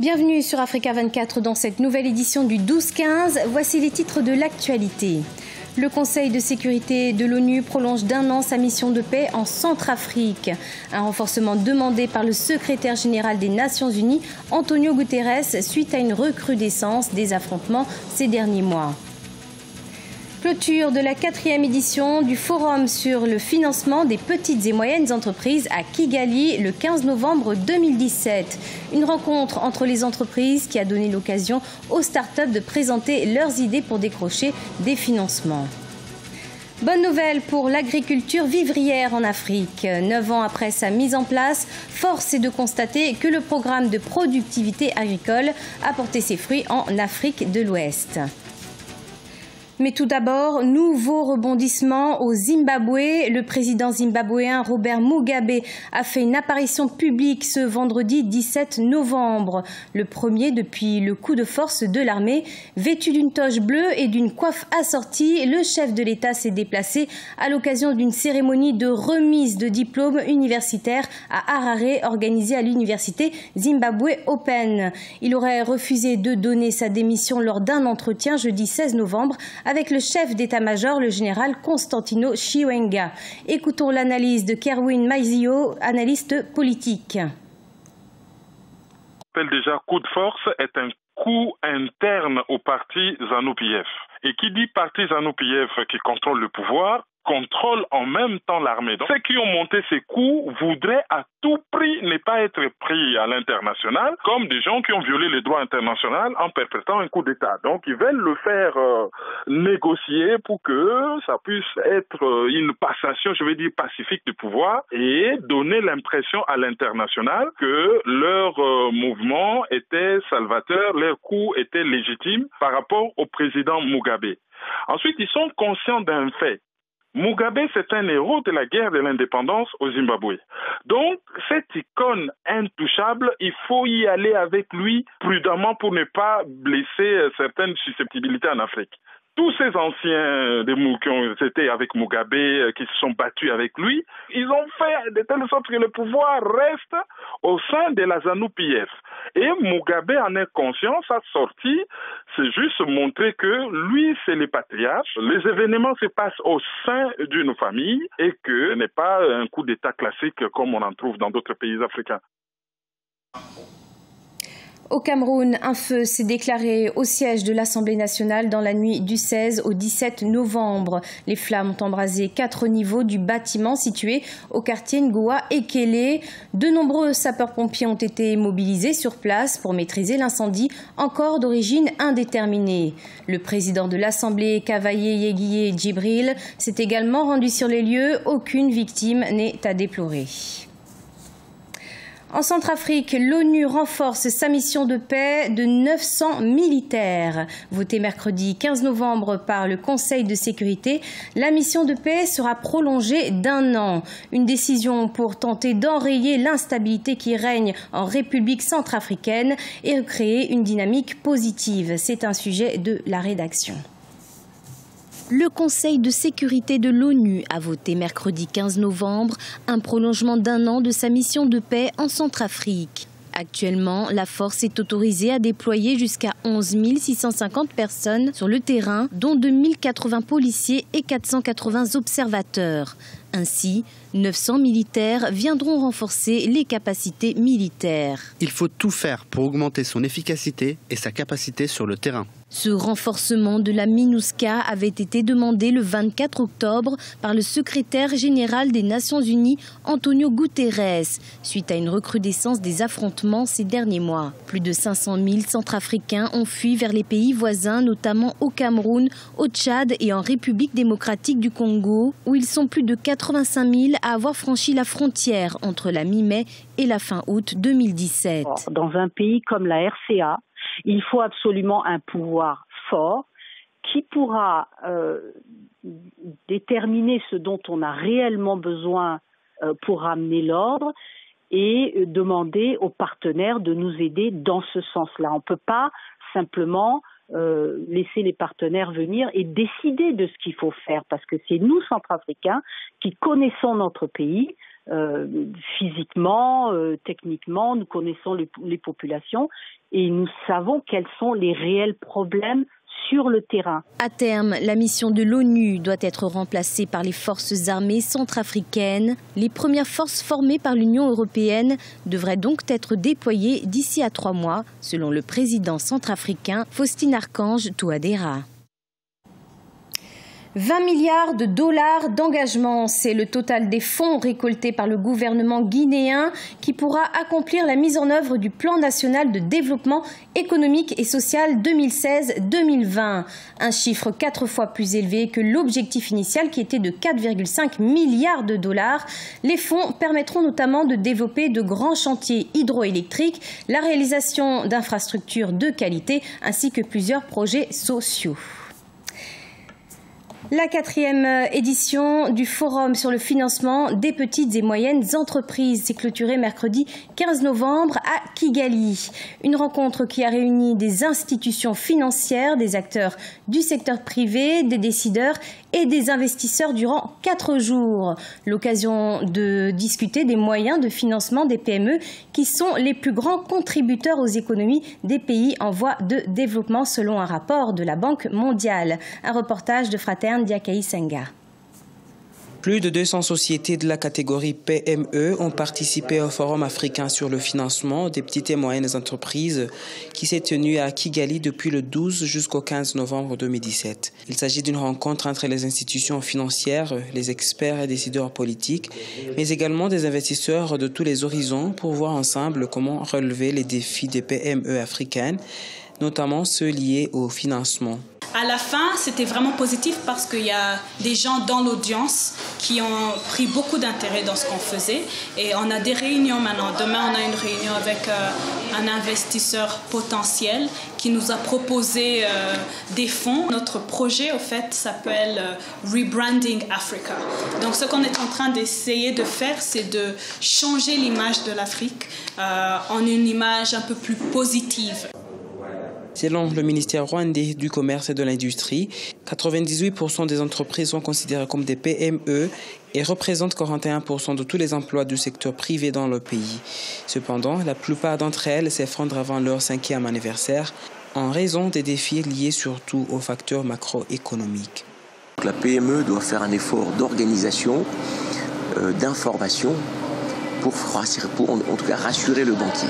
Bienvenue sur Africa 24 dans cette nouvelle édition du 12-15. Voici les titres de l'actualité. Le Conseil de sécurité de l'ONU prolonge d'1 an sa mission de paix en Centrafrique. Un renforcement demandé par le secrétaire général des Nations Unies, Antonio Guterres, suite à une recrudescence des affrontements ces derniers mois. Clôture de la 4e édition du Forum sur le financement des petites et moyennes entreprises à Kigali le 15 novembre 2017. Une rencontre entre les entreprises qui a donné l'occasion aux startups de présenter leurs idées pour décrocher des financements. Bonne nouvelle pour l'agriculture vivrière en Afrique. 9 ans après sa mise en place, force est de constater que le programme de productivité agricole a porté ses fruits en Afrique de l'Ouest. Mais tout d'abord, nouveau rebondissement au Zimbabwe. Le président zimbabwéen Robert Mugabe a fait une apparition publique ce vendredi 17 novembre. Le premier depuis le coup de force de l'armée. Vêtu d'une toge bleue et d'une coiffe assortie, le chef de l'État s'est déplacé à l'occasion d'une cérémonie de remise de diplôme universitaire à Harare organisée à l'université Zimbabwe Open. Il aurait refusé de donner sa démission lors d'un entretien jeudi 16 novembre avec le chef d'état-major, le général Constantino Chiwenga. Écoutons l'analyse de Kerwin Maizio, analyste politique. Déjà, coup de force est un coup interne au parti ZANU-PF. Et qui dit parti ZANU-PF qui contrôle le pouvoir, contrôle en même temps l'armée. Donc, ceux qui ont monté ces coups voudraient à tout prix ne pas être pris à l'international comme des gens qui ont violé le droit international en perpétrant un coup d'État. Donc, ils veulent le faire négocier pour que ça puisse être une passation, je vais dire, pacifique du pouvoir et donner l'impression à l'international que leur mouvement était salvateur, leur coup était légitime par rapport au président Mugabe. Ensuite, ils sont conscients d'un fait. Mugabe, c'est un héros de la guerre de l'indépendance au Zimbabwe. Donc, cette icône intouchable, il faut y aller avec lui prudemment pour ne pas blesser certaines susceptibilités en Afrique. Tous ces anciens qui ont été avec Mugabe, qui se sont battus avec lui, ils ont fait de telle sorte que le pouvoir reste au sein de la ZANU-PF. Et Mugabe en est conscient, sa sortie, c'est juste montrer que lui, c'est le patriarche. Les événements se passent au sein d'une famille et que ce n'est pas un coup d'État classique comme on en trouve dans d'autres pays africains. Au Cameroun, un feu s'est déclaré au siège de l'Assemblée nationale dans la nuit du 16 au 17 novembre. Les flammes ont embrasé 4 niveaux du bâtiment situé au quartier Ngoa Ekele. De nombreux sapeurs-pompiers ont été mobilisés sur place pour maîtriser l'incendie, encore d'origine indéterminée. Le président de l'Assemblée, Kavaye Yeguiye Djibril, s'est également rendu sur les lieux. Aucune victime n'est à déplorer. En Centrafrique, l'ONU renforce sa mission de paix de 900 militaires. Votée mercredi 15 novembre par le Conseil de sécurité, la mission de paix sera prolongée d'1 an. Une décision pour tenter d'enrayer l'instabilité qui règne en République centrafricaine et recréer une dynamique positive. C'est un sujet de la rédaction. Le Conseil de sécurité de l'ONU a voté mercredi 15 novembre un prolongement d'1 an de sa mission de paix en Centrafrique. Actuellement, la force est autorisée à déployer jusqu'à 11 650 personnes sur le terrain, dont 2080 policiers et 480 observateurs. Ainsi, 900 militaires viendront renforcer les capacités militaires. Il faut tout faire pour augmenter son efficacité et sa capacité sur le terrain. Ce renforcement de la MINUSCA avait été demandé le 24 octobre par le secrétaire général des Nations Unies, Antonio Guterres, suite à une recrudescence des affrontements ces derniers mois. Plus de 500 000 Centrafricains ont fui vers les pays voisins, notamment au Cameroun, au Tchad et en République démocratique du Congo, où ils sont plus de 85 000 à avoir franchi la frontière entre la mi-mai et la fin août 2017. Dans un pays comme la RCA, il faut absolument un pouvoir fort qui pourra déterminer ce dont on a réellement besoin pour ramener l'ordre et demander aux partenaires de nous aider dans ce sens-là. On ne peut pas simplement laisser les partenaires venir et décider de ce qu'il faut faire, parce que c'est nous, Centrafricains, qui connaissons notre pays, physiquement, techniquement, nous connaissons les populations et nous savons quels sont les réels problèmes sur le terrain. À terme, la mission de l'ONU doit être remplacée par les forces armées centrafricaines. Les premières forces formées par l'Union européenne devraient donc être déployées d'ici à 3 mois, selon le président centrafricain Faustin Archange Touadéra. 20 milliards de dollars d'engagement, c'est le total des fonds récoltés par le gouvernement guinéen qui pourra accomplir la mise en œuvre du plan national de développement économique et social 2016-2020. Un chiffre 4 fois plus élevé que l'objectif initial qui était de 4,5 milliards de dollars. Les fonds permettront notamment de développer de grands chantiers hydroélectriques, la réalisation d'infrastructures de qualité ainsi que plusieurs projets sociaux. La 4e édition du Forum sur le financement des petites et moyennes entreprises s'est clôturée mercredi 15 novembre à Kigali. Une rencontre qui a réuni des institutions financières, des acteurs du secteur privé, des décideurs et des investisseurs durant 4 jours. L'occasion de discuter des moyens de financement des PME qui sont les plus grands contributeurs aux économies des pays en voie de développement selon un rapport de la Banque mondiale. Un reportage de Fraterne Diakaï Senga. Plus de 200 sociétés de la catégorie PME ont participé au Forum africain sur le financement des petites et moyennes entreprises qui s'est tenu à Kigali depuis le 12 jusqu'au 15 novembre 2017. Il s'agit d'une rencontre entre les institutions financières, les experts et décideurs politiques, mais également des investisseurs de tous les horizons pour voir ensemble comment relever les défis des PME africaines, notamment ceux liés au financement. À la fin, c'était vraiment positif parce qu'il y a des gens dans l'audience qui ont pris beaucoup d'intérêt dans ce qu'on faisait. Et on a des réunions maintenant. Demain, on a une réunion avec un investisseur potentiel qui nous a proposé des fonds. Notre projet, au fait, s'appelle Rebranding Africa. Donc, ce qu'on est en train d'essayer de faire, c'est de changer l'image de l'Afrique en une image un peu plus positive. Selon le ministère rwandais du Commerce et de l'Industrie, 98% des entreprises sont considérées comme des PME et représentent 41% de tous les emplois du secteur privé dans le pays. Cependant, la plupart d'entre elles s'effondrent avant leur 5e anniversaire en raison des défis liés surtout aux facteurs macroéconomiques. La PME doit faire un effort d'organisation, d'information pour en tout cas rassurer le banquier.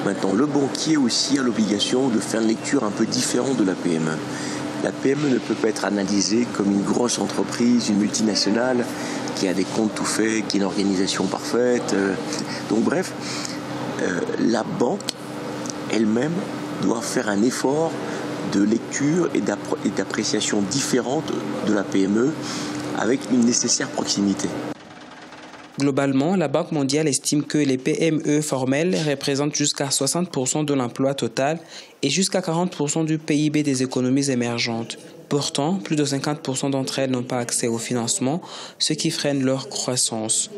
Maintenant, le banquier aussi a l'obligation de faire une lecture un peu différente de la PME. La PME ne peut pas être analysée comme une grosse entreprise, une multinationale qui a des comptes tout faits, qui a une organisation parfaite. Donc bref, la banque elle-même doit faire un effort de lecture et d'appréciation différente de la PME avec une nécessaire proximité. Globalement, la Banque mondiale estime que les PME formelles représentent jusqu'à 60% de l'emploi total et jusqu'à 40% du PIB des économies émergentes. Pourtant, plus de 50% d'entre elles n'ont pas accès au financement, ce qui freine leur croissance.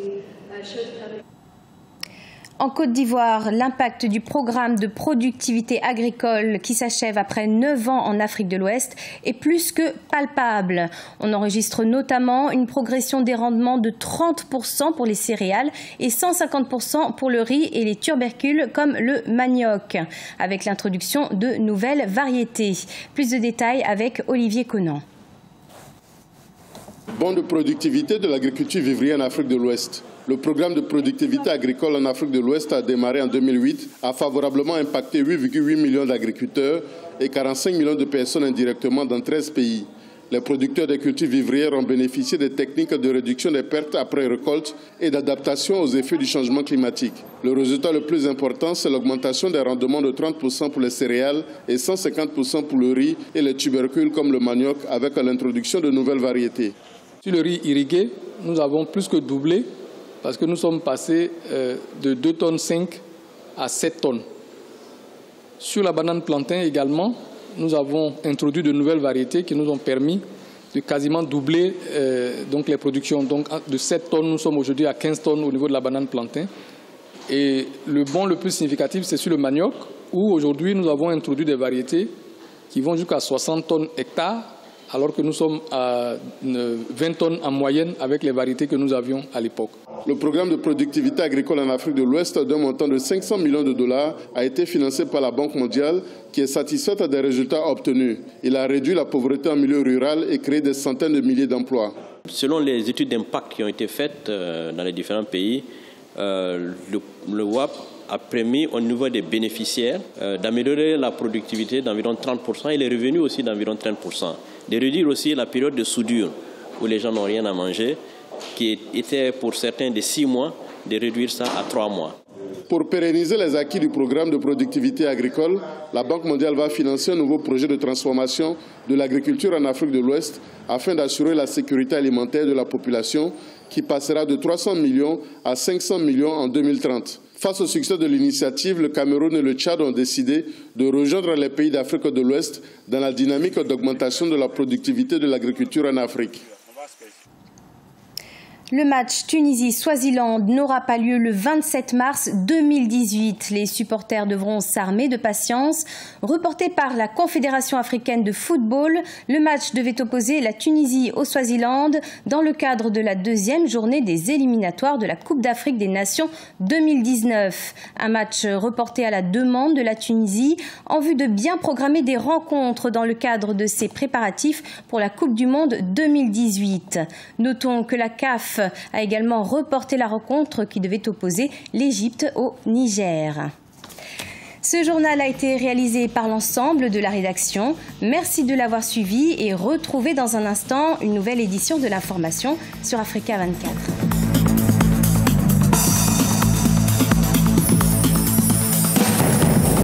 En Côte d'Ivoire, l'impact du programme de productivité agricole qui s'achève après 9 ans en Afrique de l'Ouest est plus que palpable. On enregistre notamment une progression des rendements de 30% pour les céréales et 150% pour le riz et les tubercules comme le manioc, avec l'introduction de nouvelles variétés. Plus de détails avec Olivier Conan. Bond de productivité de l'agriculture vivrière en Afrique de l'Ouest. Le programme de productivité agricole en Afrique de l'Ouest a démarré en 2008, a favorablement impacté 8,8 millions d'agriculteurs et 45 millions de personnes indirectement dans 13 pays. Les producteurs de cultures vivrières ont bénéficié des techniques de réduction des pertes après récolte et d'adaptation aux effets du changement climatique. Le résultat le plus important, c'est l'augmentation des rendements de 30% pour les céréales et 150% pour le riz et les tubercules comme le manioc avec l'introduction de nouvelles variétés. Sur le riz irrigué, nous avons plus que doublé parce que nous sommes passés de 2,5 tonnes à 7 tonnes. Sur la banane plantain également, nous avons introduit de nouvelles variétés qui nous ont permis de quasiment doubler donc les productions. Donc de 7 tonnes, nous sommes aujourd'hui à 15 tonnes au niveau de la banane plantain. Et le bond le plus significatif, c'est sur le manioc, où aujourd'hui nous avons introduit des variétés qui vont jusqu'à 60 tonnes hectares, alors que nous sommes à 20 tonnes en moyenne avec les variétés que nous avions à l'époque. Le programme de productivité agricole en Afrique de l'Ouest d'un montant de 500 millions de dollars a été financé par la Banque mondiale qui est satisfaite des résultats obtenus. Il a réduit la pauvreté en milieu rural et créé des centaines de milliers d'emplois. Selon les études d'impact qui ont été faites dans les différents pays, le WAP a permis au niveau des bénéficiaires d'améliorer la productivité d'environ 30% et les revenus aussi d'environ 30%. De réduire aussi la période de soudure où les gens n'ont rien à manger, qui était pour certains de 6 mois, de réduire ça à 3 mois. Pour pérenniser les acquis du programme de productivité agricole, la Banque mondiale va financer un nouveau projet de transformation de l'agriculture en Afrique de l'Ouest afin d'assurer la sécurité alimentaire de la population qui passera de 300 millions à 500 millions en 2030. Face au succès de l'initiative, le Cameroun et le Tchad ont décidé de rejoindre les pays d'Afrique de l'Ouest dans la dynamique d'augmentation de la productivité de l'agriculture en Afrique. Le match Tunisie-Swaziland n'aura pas lieu le 27 mars 2018. Les supporters devront s'armer de patience. Reporté par la Confédération africaine de football, le match devait opposer la Tunisie au Swaziland dans le cadre de la deuxième journée des éliminatoires de la Coupe d'Afrique des Nations 2019. Un match reporté à la demande de la Tunisie en vue de bien programmer des rencontres dans le cadre de ses préparatifs pour la Coupe du Monde 2018. Notons que la CAF a également reporté la rencontre qui devait opposer l'Égypte au Niger. Ce journal a été réalisé par l'ensemble de la rédaction. Merci de l'avoir suivi et retrouvez dans un instant une nouvelle édition de l'information sur Africa 24.